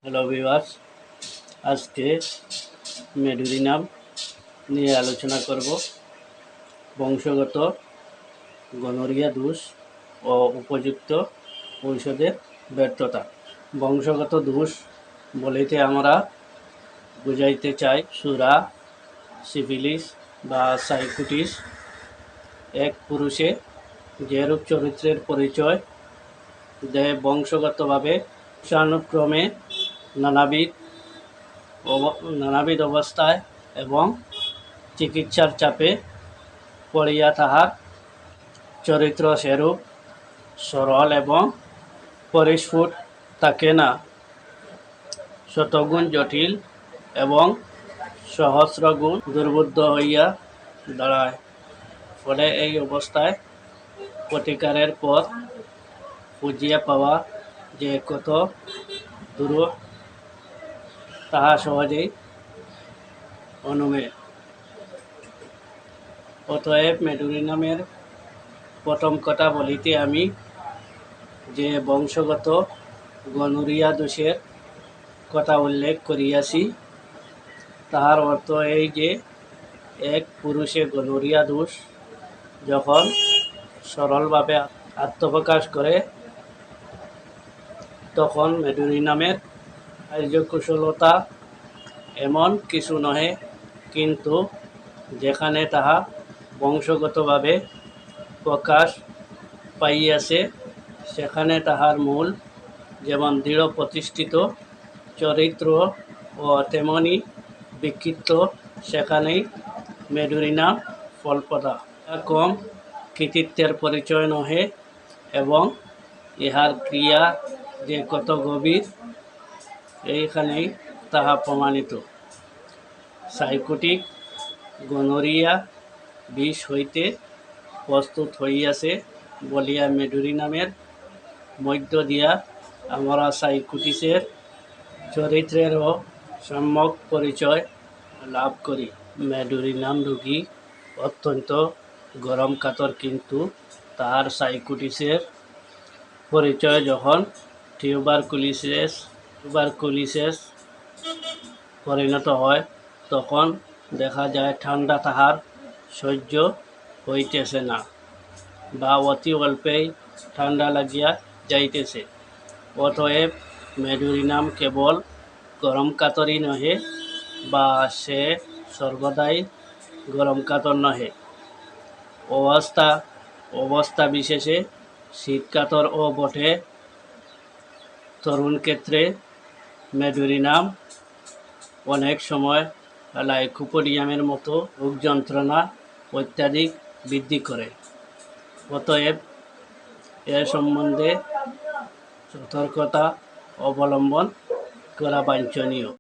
Hello viewers, আজকে medorrhinum নিয়ে আলোচনা করব। বংশগত গনোরিয়া দোষ ও উপযুক্ত ঔষধের ব্যর্থতা। বংশগত দোষ বলিতে আমরা বুঝাইতে চাই সুরা, সিফিলিস বা সাইকোটিস। এক পুরুষে যেরূপ চরিত্রের পরিচয় দেয় বংশগতভাবে বংশানুক্রমে নানাবিধ অবস্থায় এবং চিকিৎসার চাপে পড়িয়া তাহার চরিত্র সেরূপ সরল এবং পরিস্ফুট থাকে না, শতগুণ জটিল এবং সহস্রগুণ দুর্বোধ্য হইয়া দাঁড়ায়। ফলে এই অবস্থায় প্রতিকারের পথ খুঁজিয়া পাওয়া যে কত দুরূহ তাহা সহজেই অনুমেয়। অতএব মেডোরিনামের প্রথম কথা বলিতে আমি যে বংশগত গনোরিয়া দোষের কথা উল্লেখ করিয়াছি, তাহার অর্থ এই যে এক পুরুষে গনোরিয়া দোষ যখন সরলভাবে আত্মপ্রকাশ করে, তখন মেডোরিনামের কার্যকুশলতা এমন কিছু নহে, কিন্তু যেখানে তাহা বংশগতভাবে প্রকাশ পাইয়াছে সেখানে তাহার মূল যেমন দৃঢ় প্রতিষ্ঠিত চরিত্র ও তেমনি বিক্ষিপ্ত, সেখানেই মেডোরিনাম ফলপ্রদা। কম কৃতিত্বের পরিচয় নহে এবং ইহার ক্রিয়া যে কত গভীর এইখানেই তাহা প্রমাণিত। সাইকোটিক গনোরিয়া বিষ হইতে প্রস্তুত হইয়াছে বলিয়া মেডোরিনামের মধ্য দিয়া আমরা সাইকোটিসের চরিত্রেরও সম্যক পরিচয় লাভ করি। মেডোরিনাম রোগী অত্যন্ত গরম কাতর, কিন্তু তাহার সাইকোটিসের পরিচয় যখন টিউবারকুলিসে পরিণত হয়, তখন দেখা যায় ঠান্ডা তাহার সহ্য হইতেছে না বা অতি অল্পেই ঠান্ডা লাগিয়া যাইতেছে। অতএব মেডোরিনাম কেবল গরম কাতরই নহে, বা সে সর্বদাই গরম কাতর নহে। অবস্থা বিশেষে শীতকাতর ও বটে। তরুণ ক্ষেত্রে মেডোরিনাম অনেক সময় লাইকোপোডিয়ামের মতো রোগ যন্ত্রণা অত্যাধিক বৃদ্ধি করে। অতএব এ সম্বন্ধে সতর্কতা অবলম্বন করা বাঞ্ছনীয়।